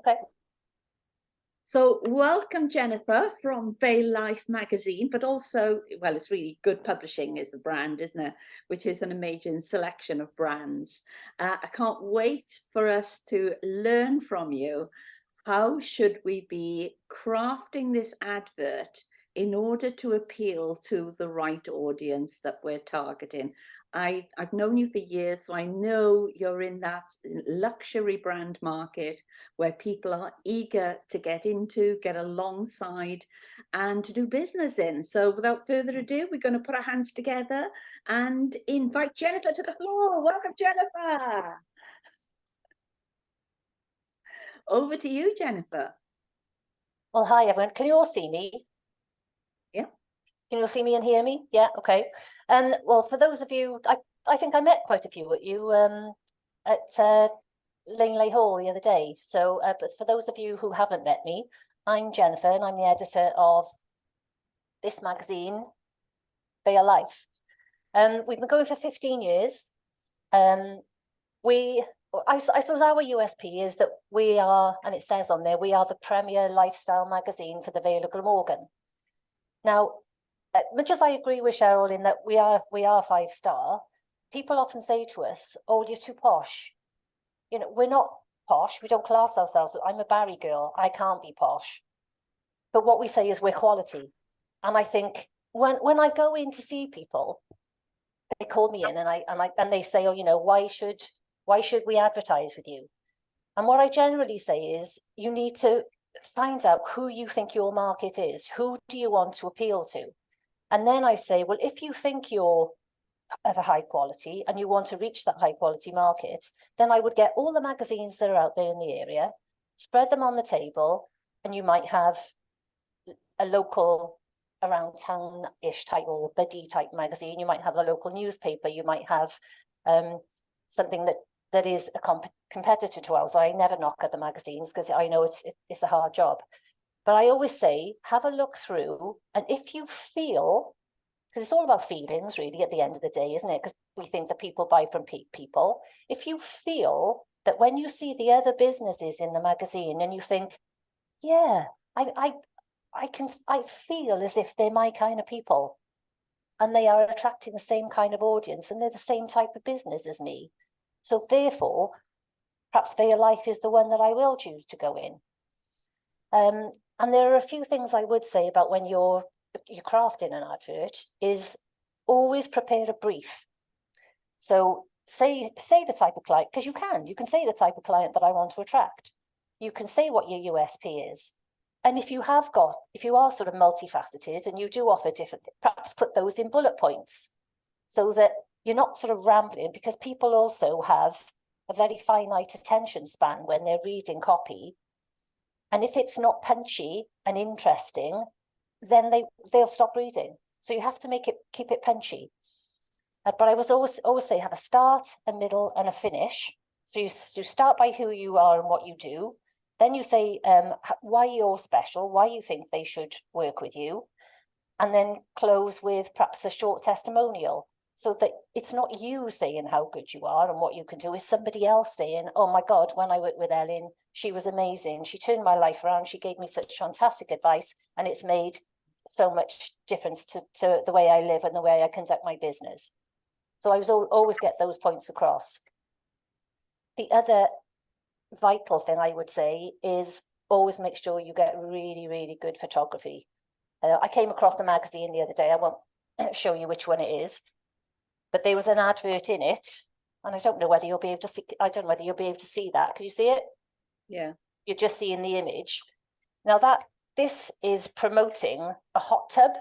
Okay. So welcome, Jennifer, from Veil Life magazine, but also, well, it's really Good Publishing is the brand, isn't it? Which is an amazing selection of brands. I can't wait for us to learn from you. How should we be crafting this advert in order to appeal to the right audience that we're targeting? I've known you for years, so I know you're in that luxury brand market where people are eager to get into, get alongside, and to do business in. So without further ado, we're going to put our hands together and invite Jennifer to the floor. Welcome, Jennifer. Over to you, Jennifer. Well, hi, everyone. Can you all see me? Yeah. Can you all see me and hear me? Yeah, okay. And well, for those of you, I think I met quite a few at you at Laneley Hall the other day. So, but for those of you who haven't met me, I'm Jennifer, and I'm the editor of this magazine, Veil Life. We've been going for 15 years. I suppose our USP is that we are, and it says on there, we are the premier lifestyle magazine for the Vale of Glamorgan. Now, much as I agree with Cheryl in that we are 5-star, people often say to us, "Oh, you're too posh." You know, we're not posh. We don't class ourselves. I'm a Barry girl. I can't be posh. But what we say is we're quality. And I think when I go in to see people, they call me in and they say, "Oh, you know, why should we advertise with you?" And what I generally say is you need to find out who you think your market is. Who do you want to appeal to? And then I say, well, if you think you're of a high quality and you want to reach that high quality market, then I would get all the magazines that are out there in the area, spread them on the table, and you might have a local around town-ish type or buddy type magazine. You might have a local newspaper. You might have something that is a competitor to ours. I never knock at the magazines because I know it's a hard job. But I always say, have a look through, and if you feel, because it's all about feelings really at the end of the day, isn't it? Because we think that people buy from people. If you feel that when you see the other businesses in the magazine and you think, yeah, I feel as if they're my kind of people and they are attracting the same kind of audience and they're the same type of business as me. So therefore, perhaps Veil Life is the one that I will choose to go in. And there are a few things I would say about when you're crafting an advert is always prepare a brief. So say the type of client, because you can say the type of client that I want to attract. You can say what your USP is. And if you are sort of multifaceted and you do offer different, perhaps put those in bullet points so that you're not sort of rambling, because people also have a very finite attention span when they're reading copy. And if it's not punchy and interesting, then they'll stop reading. So you have to keep it punchy. But I was always say have a start, a middle, and a finish. So you start by who you are and what you do. Then you say why you're special, why you think they should work with you, and then close with perhaps a short testimonial, so that it's not you saying how good you are and what you can do, it's somebody else saying, "Oh my God, when I worked with Ellen, she was amazing. She turned my life around. She gave me such fantastic advice, and it's made so much difference to the way I live and the way I conduct my business." So I always get those points across. The other vital thing I would say is always make sure you get really, really good photography. I came across the magazine the other day. I won't show you which one it is, but there was an advert in it, and I don't know whether you'll be able to see. I don't know whether you'll be able to see that. Can you see it? Yeah. You're just seeing the image. Now this is promoting a hot tub,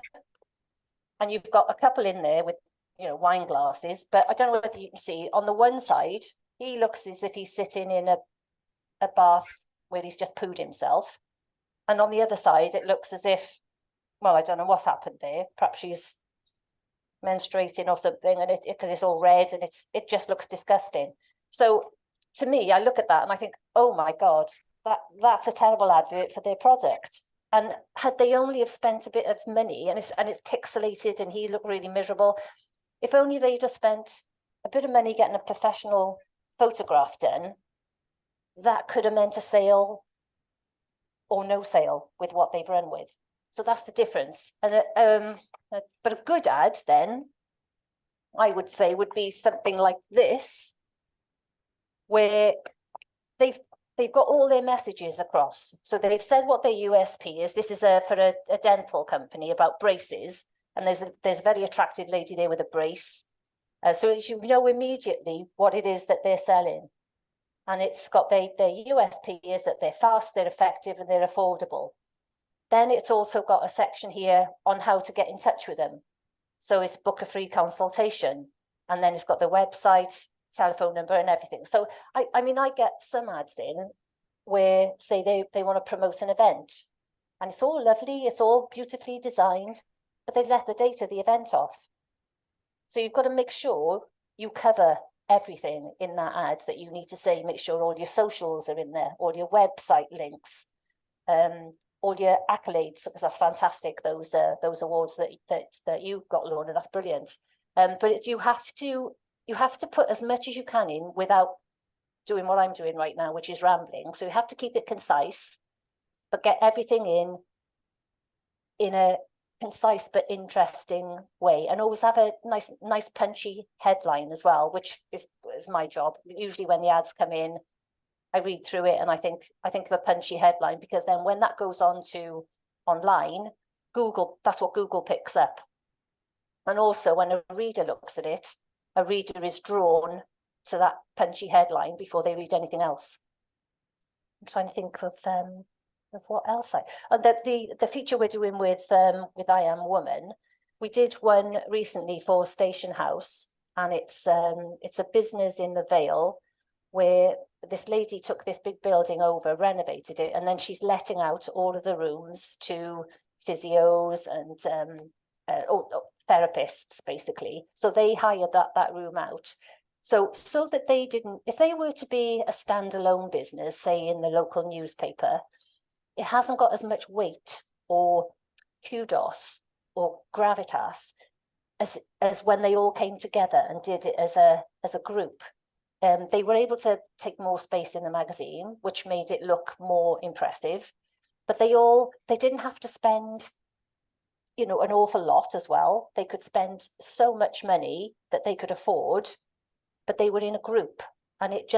and you've got a couple in there with wine glasses. But I don't know whether you can see on the one side, he looks as if he's sitting in a bath where he's just pooed himself, and on the other side it looks as if, well, I don't know what's happened there. Perhaps she's menstruating or something, and because it's all red and it just looks disgusting. So to me, I look at that and I think, oh my God, that's a terrible advert for their product. And had they only have spent a bit of money, and it's pixelated and he looked really miserable, if only they'd have spent a bit of money getting a professional photograph done, that could have meant a sale or no sale with what they've run with. So that's the difference. And but a good ad then, I would say, would be something like this, where they've got all their messages across. So they've said what their USP is. This is for a dental company about braces, and there's a very attractive lady there with a brace. So you know immediately what it is that they're selling. And it's got their USP is that they're fast, they're effective, and they're affordable. Then it's also got a section here on how to get in touch with them. So it's book a free consultation, and then it's got the website, telephone number, and everything. So I mean, I get some ads in where, say, they want to promote an event, and it's all lovely, it's all beautifully designed, but they've left the date of the event off. So you've got to make sure you cover everything in that ad that you need to say. Make sure all your socials are in there, all your website links, all your accolades, because that's fantastic. Those awards that you got, Lorna, that's brilliant. But you have to put as much as you can in without doing what I'm doing right now, which is rambling. So you have to keep it concise, but get everything in a concise but interesting way, and always have a nice punchy headline as well, which is my job. Usually when the ads come in, I read through it and I think of a punchy headline, because then when that goes on to online, Google, that's what Google picks up. And also when a reader looks at it, a reader is drawn to that punchy headline before they read anything else. I'm trying to think of what else the feature we're doing with I Am Woman. We did one recently for Station House, and it's a business in the Vale where this lady took this big building over, renovated it, and then she's letting out all of the rooms to physios and therapists, basically. So they hired that room out. So that they didn't, if they were to be a standalone business, say in the local newspaper, it hasn't got as much weight or kudos or gravitas as when they all came together and did it as a group. They were able to take more space in the magazine, which made it look more impressive. But they didn't have to spend, an awful lot as well. They could spend so much money that they could afford, but they were in a group, and it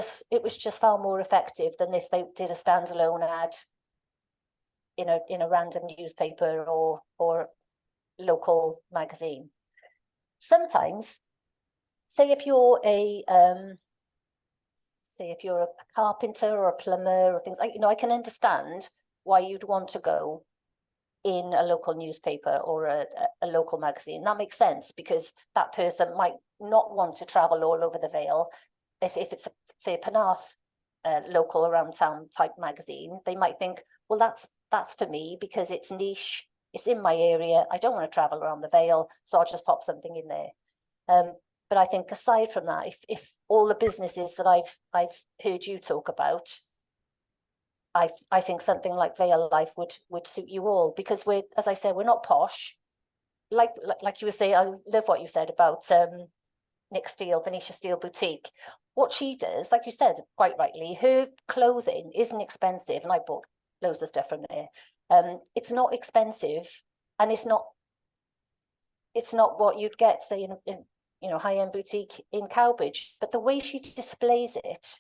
was just far more effective than if they did a standalone ad in a random newspaper or local magazine. Sometimes, say if you're a carpenter or a plumber or things like, I can understand why you'd want to go in a local newspaper or a local magazine. That makes sense, because that person might not want to travel all over the Vale. If it's say a Penarth local around town type magazine, they might think, well, that's for me because it's niche, it's in my area, I don't want to travel around the Vale, so I'll just pop something in there. But I think aside from that, if all the businesses that I've heard you talk about, I think something like Vale Life would suit you all, because as I said, we're not posh. Like you were saying, I love what you said about Nick Steele, Venetia Steele Boutique. What she does, like you said, quite rightly, her clothing isn't expensive, and I bought loads of stuff from there. It's not expensive, and it's not what you'd get, say, in high-end boutique in Cowbridge, but the way she displays it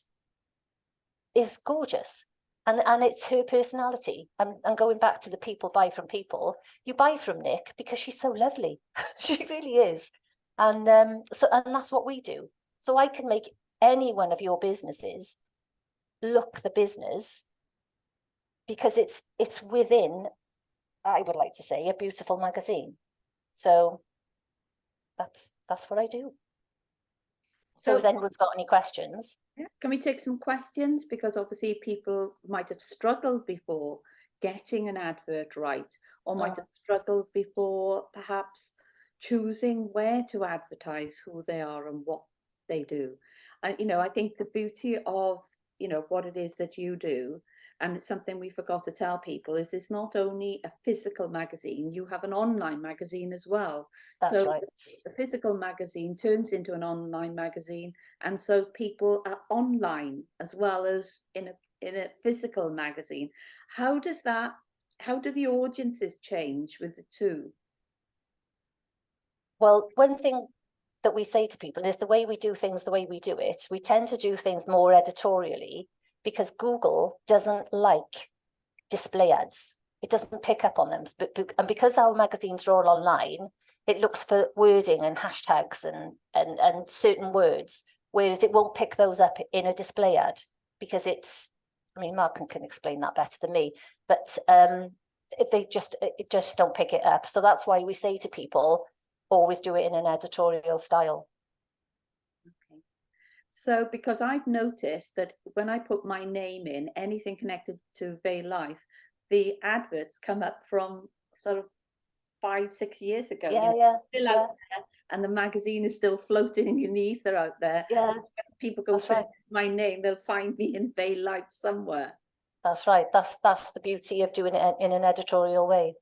is gorgeous. And it's her personality. And going back to the people buy from people, you buy from Nick because she's so lovely. She really is. And that's what we do. So I can make any one of your businesses look the business, because it's within, I would like to say, a beautiful magazine. So that's what I do. So if anyone's got any questions. Yeah. Can we take some questions? Because obviously people might have struggled before getting an advert right, or might have struggled before perhaps choosing where to advertise, who they are and what they do. And, I think the beauty of, what it is that you do, and it's something we forgot to tell people, is it's not only a physical magazine, you have an online magazine as well. That's right. The physical magazine turns into an online magazine, and so people are online as well as in a in a physical magazine. How do the audiences change with the two? Well, one thing that we say to people is the way we do things, the way we do it, we tend to do things more editorially because Google doesn't like display ads. It doesn't pick up on them. And because our magazines are all online, it looks for wording and hashtags and certain words, whereas it won't pick those up in a display ad because it's, I mean, Mark can explain that better than me, but it just don't pick it up. So that's why we say to people, always do it in an editorial style. Okay. So because I've noticed that when I put my name in, anything connected to Bay Life, the adverts come up from sort of 5-6 years ago. Yeah, Still out there, and the magazine is still floating in the ether out there. Yeah, people go search my name, they'll find me in Bay Life somewhere. That's right. That's the beauty of doing it in an editorial way.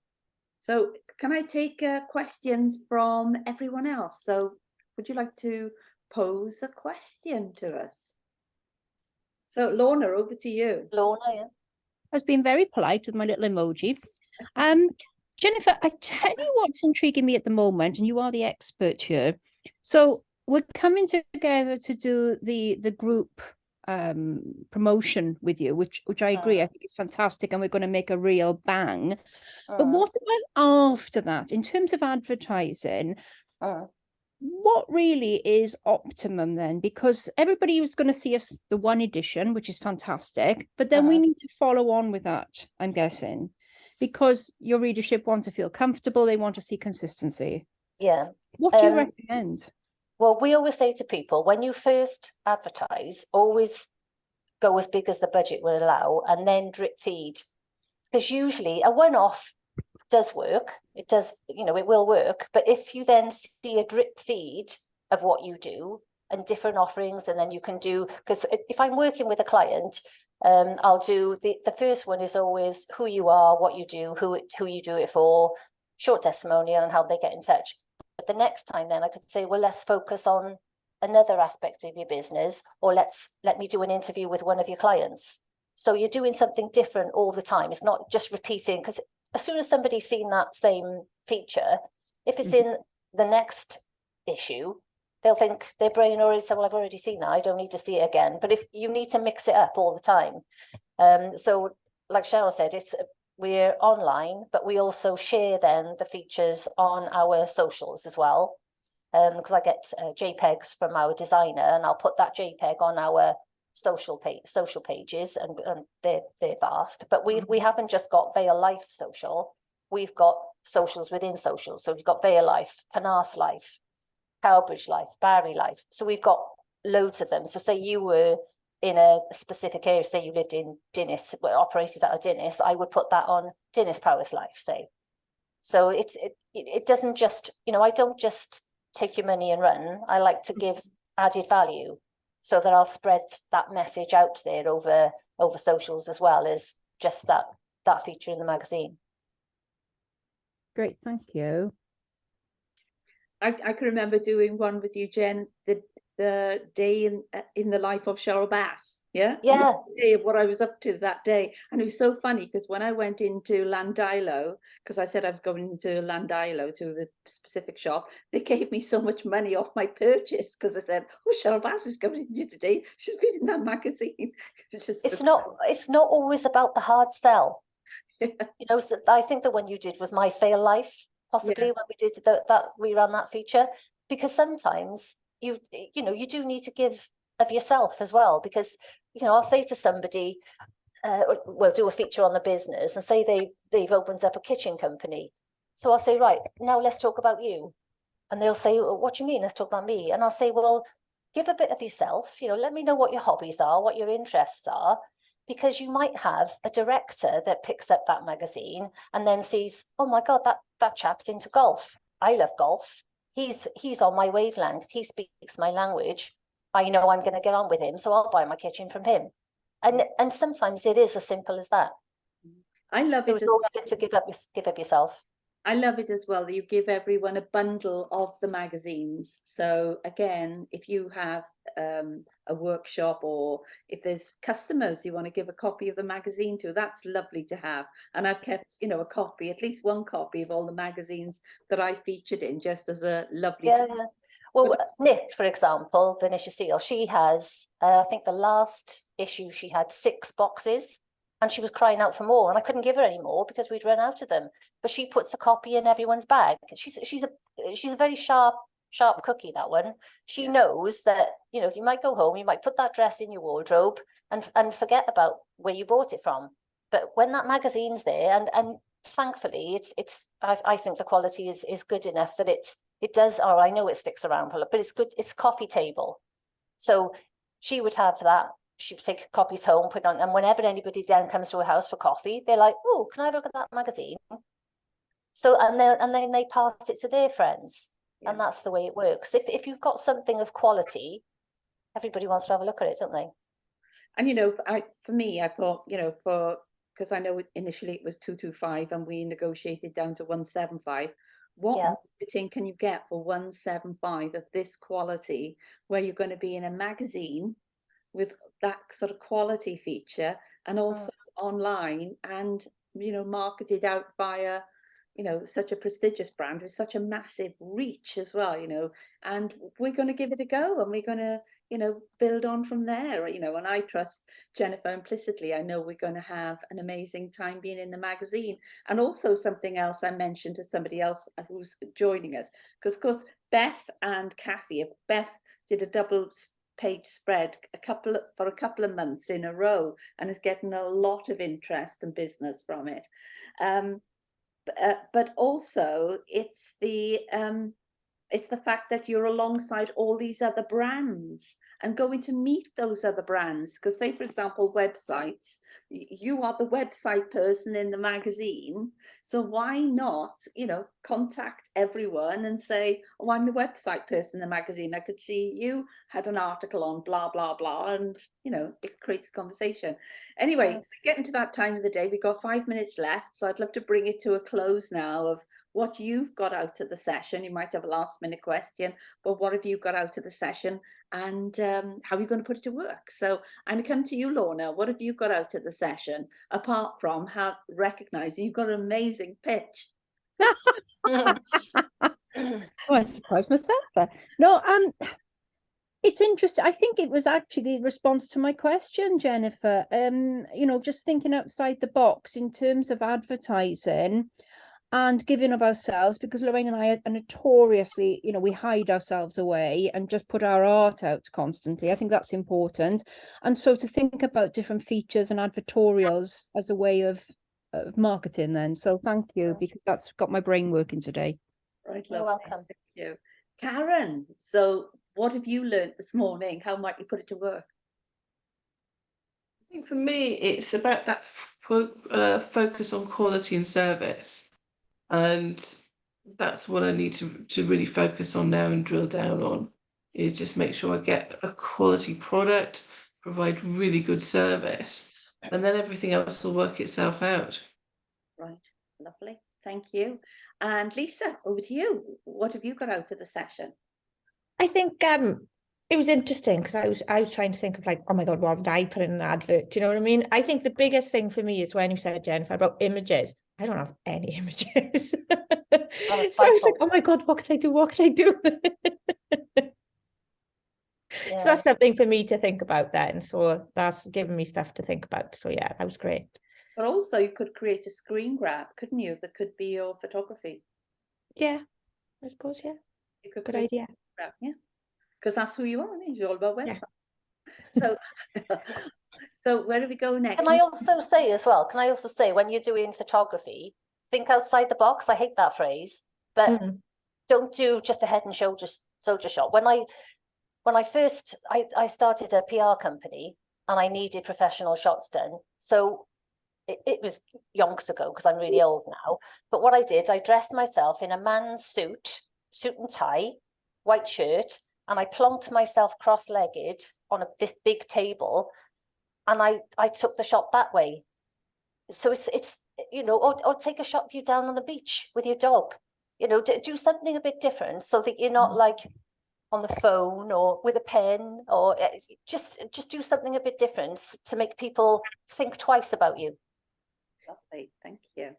So can I take questions from everyone else? So would you like to pose a question to us? So Lorna, over to you. Lorna, yeah. I was being very polite with my little emoji. Jennifer, I tell you what's intriguing me at the moment, and you are the expert here. So we're coming together to do the group promotion with you, which I agree, I think is fantastic, and we're going to make a real bang. But what about after that, in terms of advertising? What really is optimum then? Because everybody was going to see us the one edition, which is fantastic, but then we need to follow on with that, I'm guessing, because your readership want to feel comfortable, they want to see consistency. Yeah. What do you recommend? Well, we always say to people, when you first advertise, always go as big as the budget will allow and then drip feed. Because usually a one-off does work. It does, it will work. But if you then see a drip feed of what you do and different offerings, and then you can do, because if I'm working with a client, I'll do the first one is always who you are, what you do, who you do it for, short testimonial and how they get in touch. But the next time then I could say, well, let's focus on another aspect of your business, or let me do an interview with one of your clients. So you're doing something different all the time. It's not just repeating, because as soon as somebody's seen that same feature, if it's in the next issue, they'll think, their brain already said, well, I've already seen that, I don't need to see it again. But if you need to mix it up all the time. So like Cheryl said, we're online, but we also share then the features on our socials as well. Because I get JPEGs from our designer, and I'll put that JPEG on our social pages, and they're vast. But we haven't just got Vale Life social, we've got socials within socials. So we've got Vale Life, Penarth Life, Cowbridge Life, Barry Life. So we've got loads of them. So say you were in a specific area, say you lived in Dinis, operated out of Dinis, I would put that on Dinis Powers Life, say. So it doesn't just, I don't just take your money and run. I like to give added value, so that I'll spread that message out there over socials as well as just that feature in the magazine. Great, thank you. I can remember doing one with you, Jen, the day in the life of Cheryl Bass. Yeah. The day of what I was up to that day. And it was so funny because when I went into Landilo, because I said I was going into Landilo to the specific shop, they gave me so much money off my purchase because I said, oh, Cheryl Bass is coming in here today. She's been in that magazine. It's not always about the hard sell. So I think the one you did was My Fail Life, possibly, when we did we ran that feature, because sometimes you do need to give of yourself as well, because I'll say to somebody, we'll do a feature on the business and say they've opened up a kitchen company. So I'll say, right, now let's talk about you. And they'll say, well, what do you mean? Let's talk about me. And I'll say, well, give a bit of yourself, let me know what your hobbies are, what your interests are, because you might have a director that picks up that magazine and then sees, oh my God, that chap's into golf. I love golf. He's on my wavelength. He speaks my language. I know I'm going to get on with him, so I'll buy my kitchen from him. And sometimes it is as simple as that. I love it. It's always good to give up yourself. I love it as well that you give everyone a bundle of the magazines. So again, if you have a workshop, or if there's customers you want to give a copy of the magazine to, that's lovely to have. And I've kept, you know, a copy, at least one copy of all the magazines that I featured in, just as a lovely. Yeah. Well, Nick, for example, Venetia Steele, she has, I think the last issue she had 6 boxes, and she was crying out for more, and I couldn't give her any more because we'd run out of them. But she puts a copy in everyone's bag. She's a very sharp cookie, that one. She knows that, you know, you might go home, you might put that dress in your wardrobe and forget about where you bought it from. But when that magazine's there, and thankfully I think the quality is good enough that it does, or I know it sticks around, but it's good. It's coffee table. So she would have that. She would take copies home, put it on, and whenever anybody then comes to her house for coffee, they're like, "Oh, can I look at that magazine?" So and then they pass it to their friends, and that's the way it works. If you've got something of quality, everybody wants to have a look at it, don't they? And you know, for me, I thought, you know, because I know initially it was 225 and we negotiated down to 175. What marketing can you get for 175 of this quality, where you're going to be in a magazine with that sort of quality feature, and also online, and, you know, marketed out via, you know, such a prestigious brand with such a massive reach as well, you know, and we're going to give it a go, and we're going to, you know, build on from there, you know, and I trust Jennifer implicitly. I know we're going to have an amazing time being in the magazine. And also something else I mentioned to somebody else who's joining us, because of course Beth and Kathy, Beth did a double page spread for a couple of months in a row, and is getting a lot of interest and business from it. But also it's the fact that you're alongside all these other brands and going to meet those other brands. Because say, for example, websites, you are the website person in the magazine. So why not, you know, contact everyone and say, oh, I'm the website person in the magazine. I could see you had an article on blah, blah, blah. And, you know, it creates conversation. Anyway, we're getting to that time of the day. We've got 5 minutes left. So I'd love to bring it to a close now of what you've got out of the session. You might have a last minute question, but what have you got out of the session, and how are you going to put it to work? So I'm going to come to you, Lorna. What have you got out of the session, apart from recognizing you've got an amazing pitch? Oh, I surprised myself there. No, it's interesting. I think it was actually a response to my question, Jennifer. You know, just thinking outside the box in terms of advertising and giving of ourselves, because Lorraine and I are notoriously, you know, we hide ourselves away and just put our art out constantly. I think that's important. And so to think about different features and advertorials as a way of marketing then. So thank you, because that's got my brain working today. Right, You're welcome. Thank you. Karen, so what have you learned this morning? How might you put it to work? I think for me, it's about that focus on quality and service. And that's what I need to really focus on now and drill down on, is just make sure I get a quality product, provide really good service, and then everything else will work itself out. Right, lovely. Thank you. And Lisa, over to you. What have you got out of the session? I think it was interesting, because I was trying to think of, like, oh my God, what did I put in an advert? Do you know what I mean? I think the biggest thing for me is when you said, Jennifer, about images. I don't have any images. So I was like, oh my God, what can I do? What can I do? So that's something for me to think about then. So that's given me stuff to think about. So yeah, that was great. But also you could create a screen grab, couldn't you? That could be your photography. Yeah, I suppose, yeah. You could Good idea. Grab, yeah. Because that's who you are. It's all about website. Yeah. So where do we go next? Can I also say, when you're doing photography, think outside the box. I hate that phrase, but don't do just a head and shoulders shot. When I first started a PR company and I needed professional shots done. So it was yonks ago, because I'm really old now. But what I did, I dressed myself in a man's suit and tie, white shirt, and I plonked myself cross-legged on this big table, and I took the shot that way. so it's you know, or take a shot view down on the beach with your dog. You know, do something a bit different so that you're not like on the phone or with a pen, or just do something a bit different to make people think twice about you. Lovely, thank you.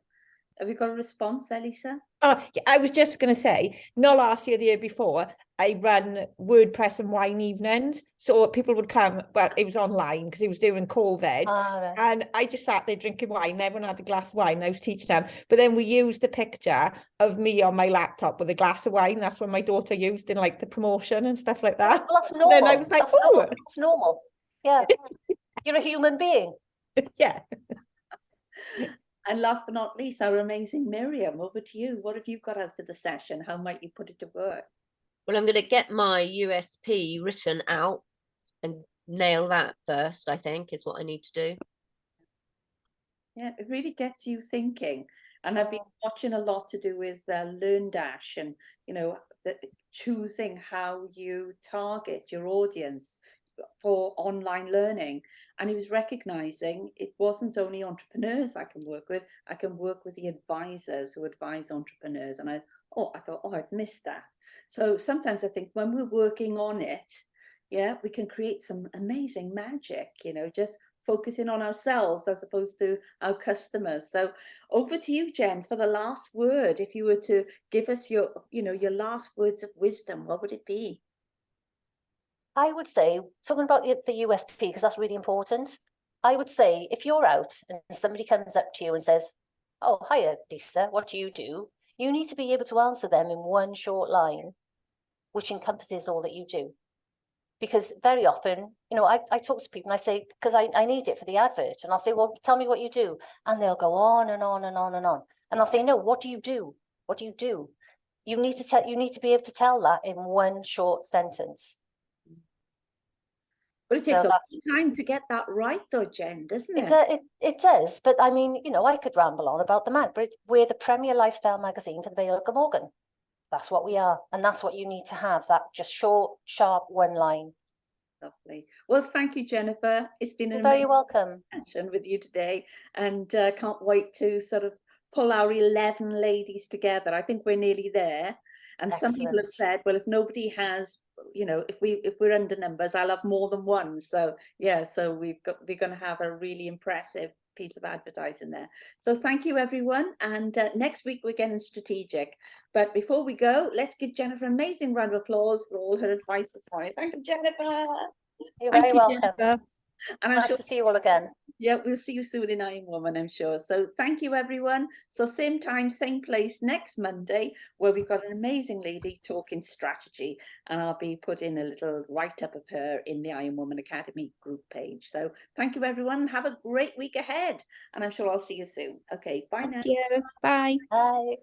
Have you got a response there, Lisa? Oh, yeah, I was just going to say, not last year, the year before, I ran WordPress and wine evenings. So people would come, but it was online because it was during COVID. Right. And I just sat there drinking wine. Everyone had a glass of wine. I was teaching them. But then we used a picture of me on my laptop with a glass of wine. That's what my daughter used in like the promotion and stuff like that. Well, that's So normal. then I was like, that's normal. That's normal. Yeah. You're a human being. yeah. And last but not least, our amazing Miriam, over to you. What have you got out of the session? How might you put it to work? Well, I'm going to get my USP written out and nail that first, I think, is what I need to do. Yeah, it really gets you thinking. And I've been watching a lot to do with LearnDash and, you know, choosing how you target your audience for online learning. And he was recognizing it wasn't only entrepreneurs I can work with the advisors who advise entrepreneurs. And I thought, oh, I'd missed that. So sometimes I think when we're working on it, yeah, we can create some amazing magic, you know, just focusing on ourselves as opposed to our customers. So over to you, Jen, for the last word. If you were to give us your, you know, your last words of wisdom, what would it be? I would say, talking about the USP, because that's really important. I would say if you're out and somebody comes up to you and says, oh, hiya, Lisa, what do? You need to be able to answer them in one short line, which encompasses all that you do. Because very often, you know, I talk to people and I say, because I need it for the advert. And I'll say, well, tell me what you do. And they'll go on and on and on and on. And I'll say, no, what do you do? What do you do? You need to be able to tell that in one short sentence. But it takes So a long time to get that right though, Jen, doesn't it? It does. But I mean, you know, I could ramble on about the mag, but we're the premier lifestyle magazine for the Vale of Glamorgan. That's what we are. And that's what you need to have, that just short, sharp one line. Lovely. Well, thank you, Jennifer. It's been You're an very amazing welcome. session with you today, and can't wait to sort of pull our 11 ladies together. I think we're nearly there. And some people have said, well, if nobody has, you know, if we're under numbers, I'll have more than one. So yeah, so we're going to have a really impressive piece of advertising there. So thank you, everyone. And next week we're getting strategic. But before we go, let's give Jennifer an amazing round of applause for all her advice this morning. Thank you, Jennifer. You're very welcome. Jennifer. And I'm Nice sure to see you all again. yeah, we'll see you soon in Iron Woman, I'm sure. So thank you, everyone. So same time, same place next Monday, where we've got an amazing lady talking strategy. And I'll be putting a little write-up of her in the Iron Woman Academy group page. So thank you, everyone. Have a great week ahead. And I'm sure I'll see you soon. Okay, bye now. Thank you. Bye. Bye.